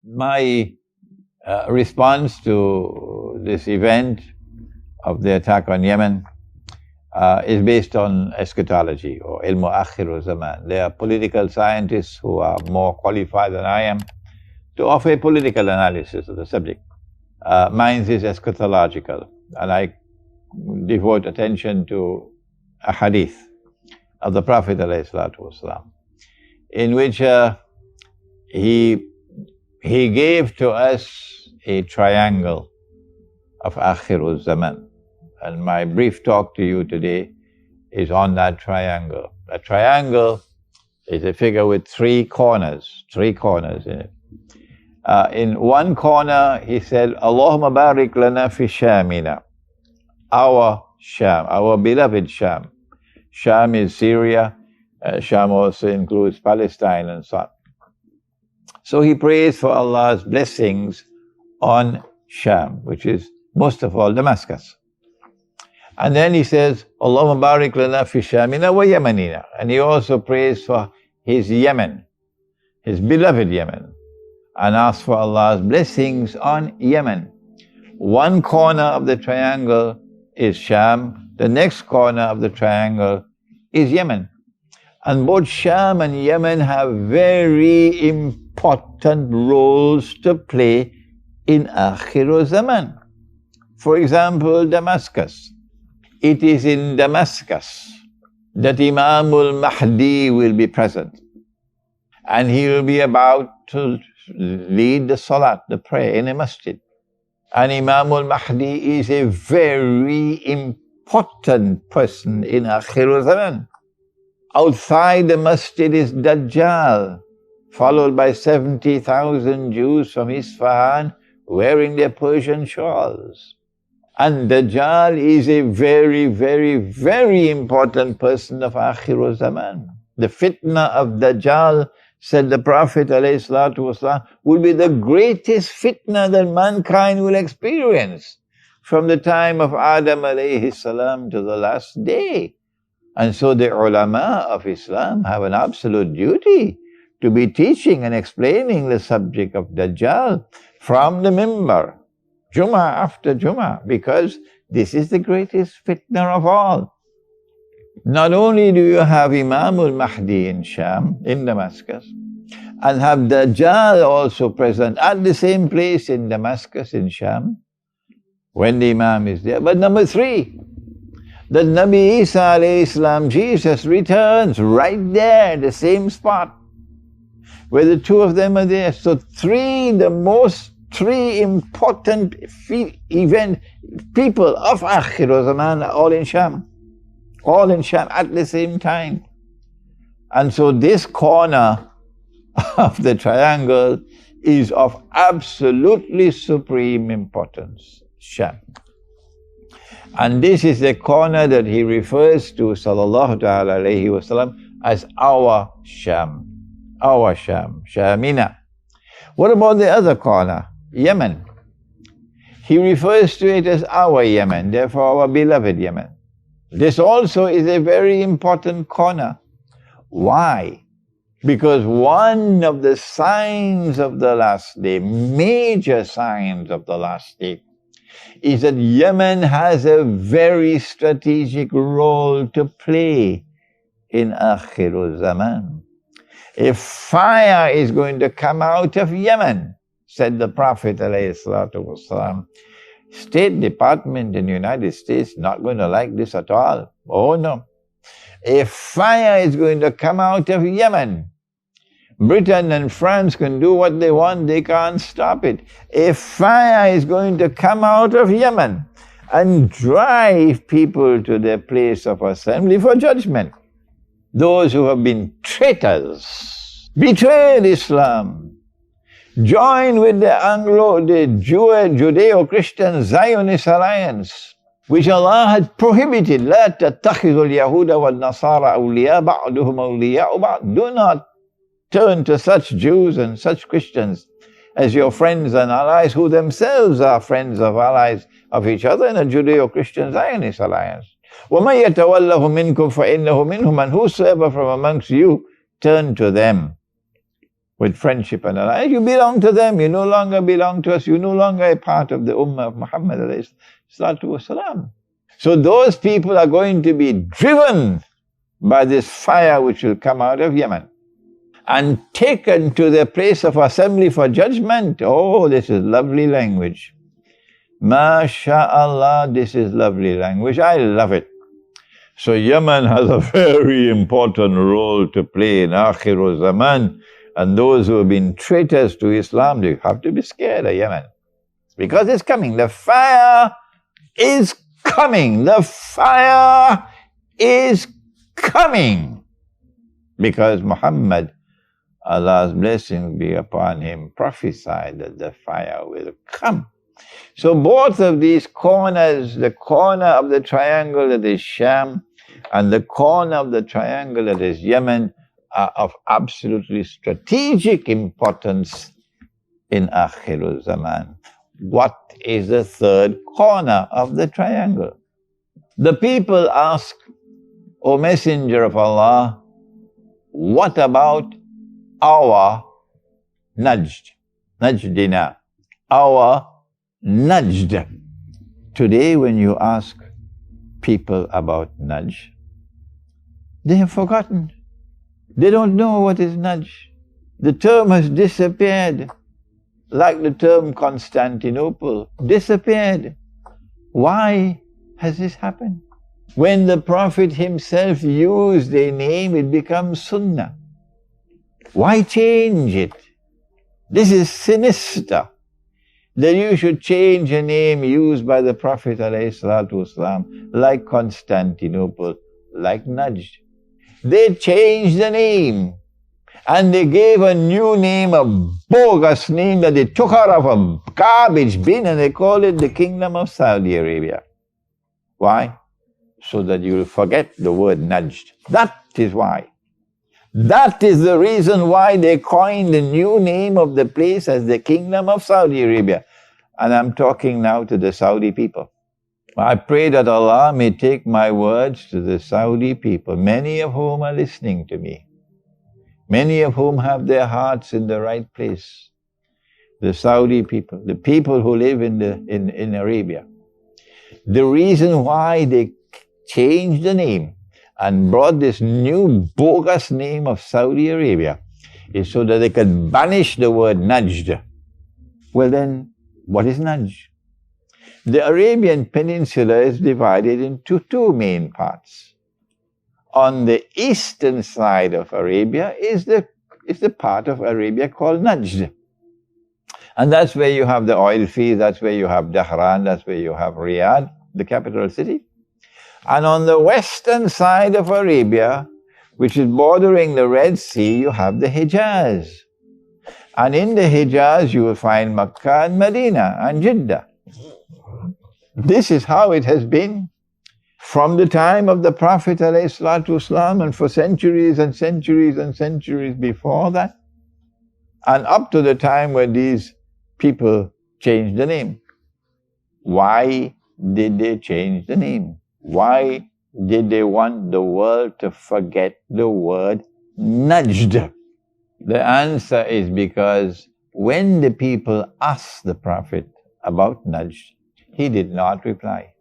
My response to this event of the attack on Yemen is based on eschatology or ilmu akhir zaman. There are political scientists who are more qualified than I am to offer a political analysis of the subject. Mine is eschatological, and I devote attention to a hadith of the Prophet ﷺ, in which he gave to us a triangle of Akhirul Zaman. And my brief talk to you today is on that triangle. A triangle is a figure with three corners in it. In one corner, he said, Allahumma barik lana fi Shamina. Our Sham, our beloved Sham. Sham is Syria. Sham also includes Palestine and so on. So he prays for Allah's blessings on Sham, which is most of all Damascus. And then he says, Allahumma barik lana fi Shamina wa Yemenina. And he also prays for his Yemen, his beloved Yemen, and asks for Allah's blessings on Yemen. One corner of the triangle is Sham, the next corner of the triangle is Yemen. And both Sham and Yemen have very important roles to play in Akhir Zaman. For example, Damascus. It is in Damascus that Imam al-Mahdi will be present. And he will be about to lead the salat, the prayer in a masjid. And Imam al-Mahdi is a very important person in Akhir Zaman. Outside the masjid is Dajjal, followed by 70,000 Jews from Isfahan wearing their Persian shawls. And Dajjal is a very, very, very important person of Akhir Zaman. The fitna of Dajjal, said the Prophet ﷺ, will be the greatest fitna that mankind will experience from the time of Adam alayhi salam to the last day. And so the ulama of Islam have an absolute duty to be teaching and explaining the subject of Dajjal from the mimbar, Jummah after Jummah, because this is the greatest fitna of all. Not only do you have Imam al-Mahdi in Sham, in Damascus, and have Dajjal also present at the same place in Damascus, in Sham, when the Imam is there. But number three, that Nabi Isa alayhi salam, Jesus, returns right there, the same spot, where the two of them are there. So three important people of Akhir Zaman are all in Sham at the same time. And so this corner of the triangle is of absolutely supreme importance, Sham. And this is the corner that he refers to, sallallahu ta'ala alayhi wasallam, as our Sham, Shamina. What about the other corner, Yemen? He refers to it as our Yemen, therefore our beloved Yemen. This also is a very important corner. Why? Because one of the signs of the last day, major signs of the last day, is that Yemen has a very strategic role to play in Akhir Zaman. A fire is going to come out of Yemen, said the Prophet ﷺ. State Department in the United States not going to like this at all. Oh no. A fire is going to come out of Yemen. Britain and France can do what they want, they can't stop it. A fire is going to come out of Yemen and drive people to their place of assembly for judgment. Those who have been traitors, betrayed Islam, joined with the Judeo-Christian Zionist alliance, which Allah had prohibited. لَا تَتَّخِذُوا الْيَهُودَ وَالنَّصَارَى أَوْلِيَاءَ بَعْضُهُمْ أَوْلِيَاءُ بَعْضٍ. Do not turn to such Jews and such Christians as your friends and allies, who themselves are friends of allies of each other in a Judeo-Christian Zionist alliance. وَمَنْ يَتَوَلَّهُ مِنْكُمْ فَإِنَّهُ مِنْهُمْ. And whosoever from amongst you turn to them, with friendship and alliance. You belong to them, you no longer belong to us, you're no longer a part of the Ummah of Muhammad alayhi salatu wasalam. So those people are going to be driven by this fire which will come out of Yemen and taken to the place of assembly for judgment. Oh, this is lovely language. MashaAllah, this is lovely language. I love it. So Yemen has a very important role to play in Akhirul Zaman, and those who have been traitors to Islam, they have to be scared of Yemen. Because it's coming. The fire is coming. The fire is coming. Because Muhammad, Allah's blessings be upon him, prophesied that the fire will come. So both of these corners, the corner of the triangle that is Sham and the corner of the triangle that is Yemen, are of absolutely strategic importance in Akhirul Zaman. What is the third corner of the triangle? The people ask, O Messenger of Allah, what about our Najdina, our Najd? Today when you ask people about Najd, they have forgotten. They don't know what is Najd. The term has disappeared, like the term Constantinople disappeared. Why has this happened? When the Prophet himself used a name, it becomes Sunnah. Why change it? This is sinister, that you should change a name used by the Prophet ﷺ, like Constantinople, like Najd. They changed the name and they gave a new name, a bogus name that they took out of a garbage bin, and they called it the Kingdom of Saudi Arabia. Why? So that you will forget the word Najd. That is why. That is the reason why they coined the new name of the place as the Kingdom of Saudi Arabia. And I'm talking now to the Saudi people. I pray that Allah may take my words to the Saudi people, many of whom are listening to me, many of whom have their hearts in the right place. The Saudi people, the people who live in Arabia. The reason why they changed the name and brought this new bogus name of Saudi Arabia is so that they could banish the word Najd. Well then, what is Najd? The Arabian Peninsula is divided into two main parts. On the eastern side of Arabia is the part of Arabia called Najd. And that's where you have the oil fields, that's where you have Dahran, that's where you have Riyadh, the capital city. And on the western side of Arabia, which is bordering the Red Sea, you have the Hijaz. And in the Hijaz you will find Makkah and Medina and Jeddah. This is how it has been from the time of the Prophet ﷺ and for centuries and centuries and centuries before that, and up to the time when these people changed the name. Why did they change the name? Why did they want the world to forget the word Najd? The answer is because when the people asked the Prophet about Najd, he did not reply.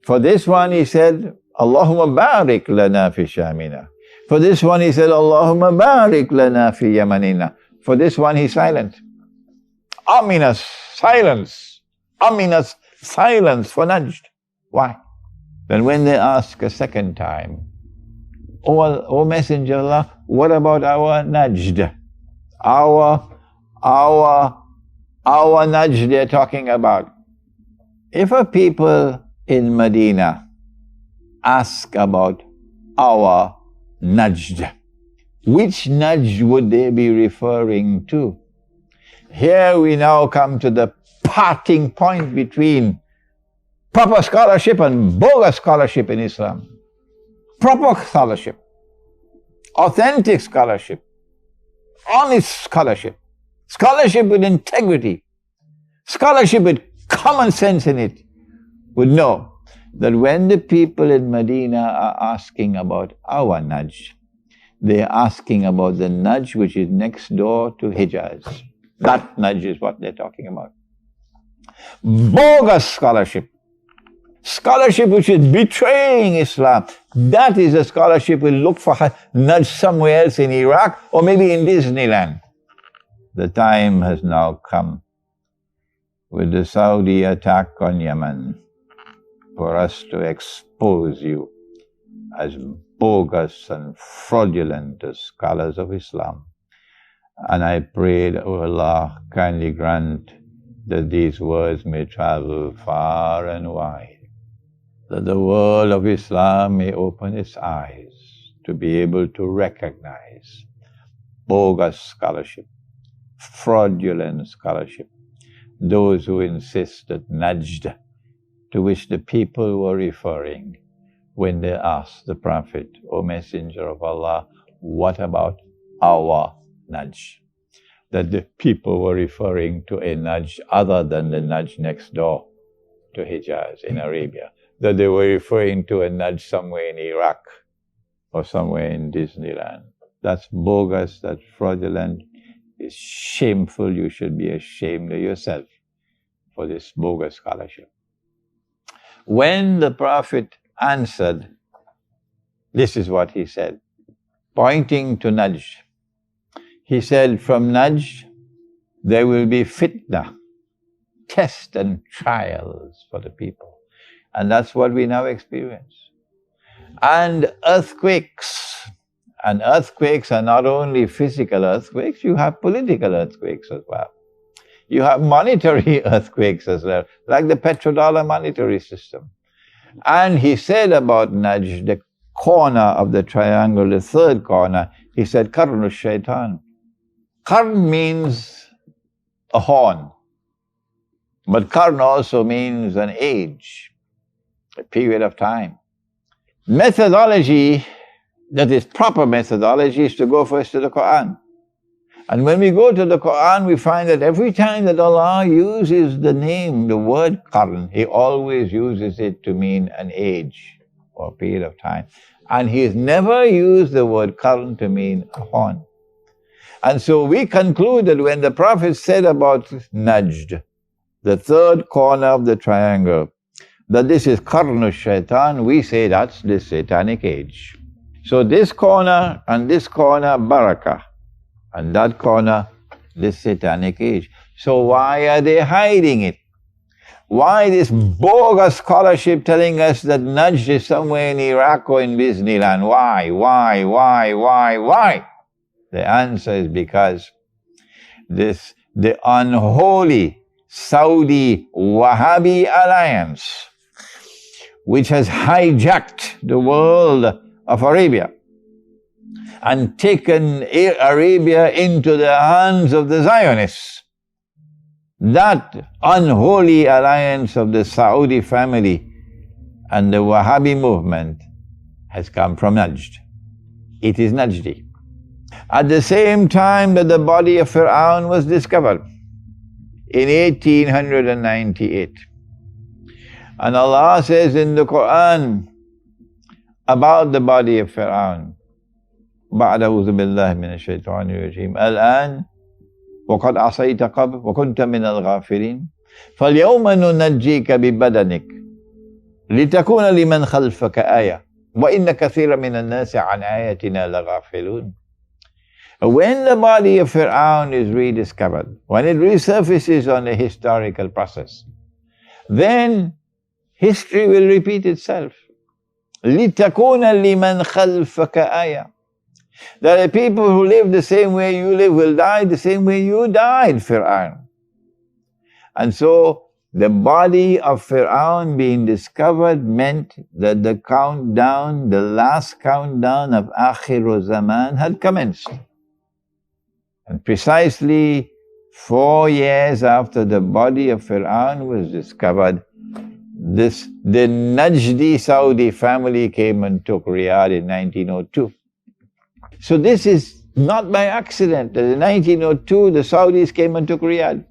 For this one he said, Allahumma barik lana fi Shamina. For this one he said, Allahumma barik lana fi Yamanina. For this one he's silent. Ominous silence. Ominous silence for Najd. Why? Then when they ask a second time, O Messenger of Allah, what about our Najd? Our Najd they're talking about. If a people in Medina ask about our Najd, which Najd would they be referring to? Here we now come to the parting point between proper scholarship and bogus scholarship in Islam. Proper scholarship, authentic scholarship, honest scholarship, scholarship with integrity, scholarship with common sense in it, would know that when the people in Medina are asking about our Najd, They're asking about the Najd which is next door to Hijaz. That Najd is what they're talking about. Bogus scholarship. Scholarship which is betraying Islam. That is a scholarship we'll look for Najd somewhere else in Iraq or maybe in Disneyland. The time has now come with the Saudi attack on Yemen for us to expose you as bogus and fraudulent as scholars of Islam. And I pray that, oh Allah, kindly grant that these words may travel far and wide, that the world of Islam may open its eyes to be able to recognize bogus scholarship, fraudulent scholarship, those who insist that Najd, to which the people were referring when they asked the Prophet, O Messenger of Allah, what about our Najd? That the people were referring to a Najd other than the Najd next door to Hijaz in Arabia. That they were referring to a Najd somewhere in Iraq or somewhere in Disneyland. That's bogus, that's fraudulent, it's shameful. You should be ashamed of yourself for this bogus scholarship. When the Prophet answered, this is what he said, pointing to Najd. He said, from Najd there will be fitna, test and trials for the people. And that's what we now experience. And earthquakes. And earthquakes are not only physical earthquakes, you have political earthquakes as well. You have monetary earthquakes as well, like the petrodollar monetary system. And he said about Najd, the corner of the triangle, the third corner, he said, Qarnu Shaitan. Qarn means a horn, but Qarn also means an age, a period of time. Methodology, that is proper methodology, is to go first to the Qur'an. And when we go to the Qur'an, we find that every time that Allah uses the name, the word Qarn, He always uses it to mean an age or a period of time. And He has never used the word Qarn to mean a horn. And so we conclude that when the Prophet said about Najd, the third corner of the triangle, that this is Qarnu Shaitan, we say that's the satanic age. So this corner and this corner, Barakah, and that corner, this satanic age. So why are they hiding it? Why this bogus scholarship telling us that Najd is somewhere in Iraq or in Disneyland? Why? The answer is because the unholy Saudi Wahhabi alliance, which has hijacked the world of Arabia and taken Arabia into the hands of the Zionists. That unholy alliance of the Saudi family and the Wahhabi movement has come from Najd. It is Najdi. At the same time that the body of Fir'aun was discovered in 1898. And Allah says in the Qur'an about the body of Fir'aun, بعد أعوذ بالله من الشيطان الرجيم الآن وقد عصيت قبل وكنت من الغافلين فاليوم ننجيك ببدنك لتكون لمن خلفك آية وإن كثيرا من الناس عن آياتنا لغافلون. When the body of Fir'aun is rediscovered, when it resurfaces on a historical process, then history will repeat itself. لِتَكُونَ لِمَنْ خَلْفَكَ آيَةً. That the people who live the same way you live will die the same way you died, Fir'aun. And so the body of Fir'aun being discovered meant that the countdown, the last countdown of Akhiru Zaman had commenced. And precisely 4 years after the body of Fir'aun was discovered, the Najdi Saudi family came and took Riyadh in 1902. So this is not by accident that in 1902 the Saudis came and took Riyadh.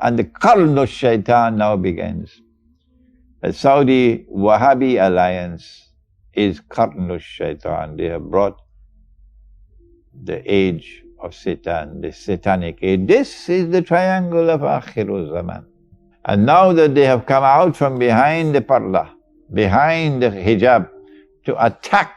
And the Qarnu Shaitan now begins. The Saudi Wahhabi alliance is Qarnu Shaitan. They have brought the age of Satan, the satanic age. This is the triangle of Akhirul Zaman. And now that they have come out from behind the parda, behind the hijab, to attack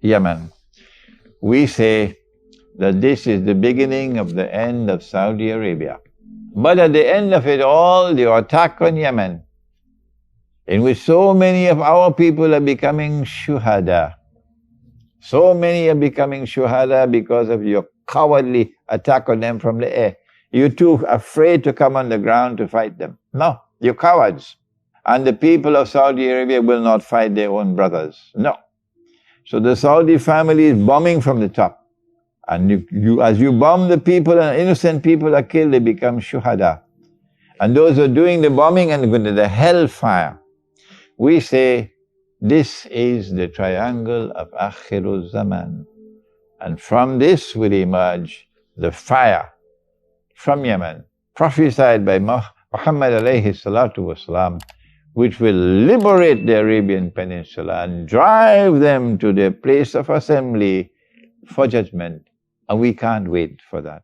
Yemen, we say that this is the beginning of the end of Saudi Arabia. But at the end of it all, the attack on Yemen, in which so many of our people are becoming shuhada. So many are becoming shuhada because of your cowardly attack on them from the air. You're too afraid to come on the ground to fight them. No, you're cowards. And the people of Saudi Arabia will not fight their own brothers. No. So the Saudi family is bombing from the top. And as you bomb the people and innocent people are killed, they become shuhada. And those who are doing the bombing and go to the hellfire. We say, this is the triangle of Akhirul Zaman. And from this will emerge the fire from Yemen, prophesied by Muhammad alayhi salatu wasalam, which will liberate the Arabian Peninsula and drive them to their place of assembly for judgment. And we can't wait for that.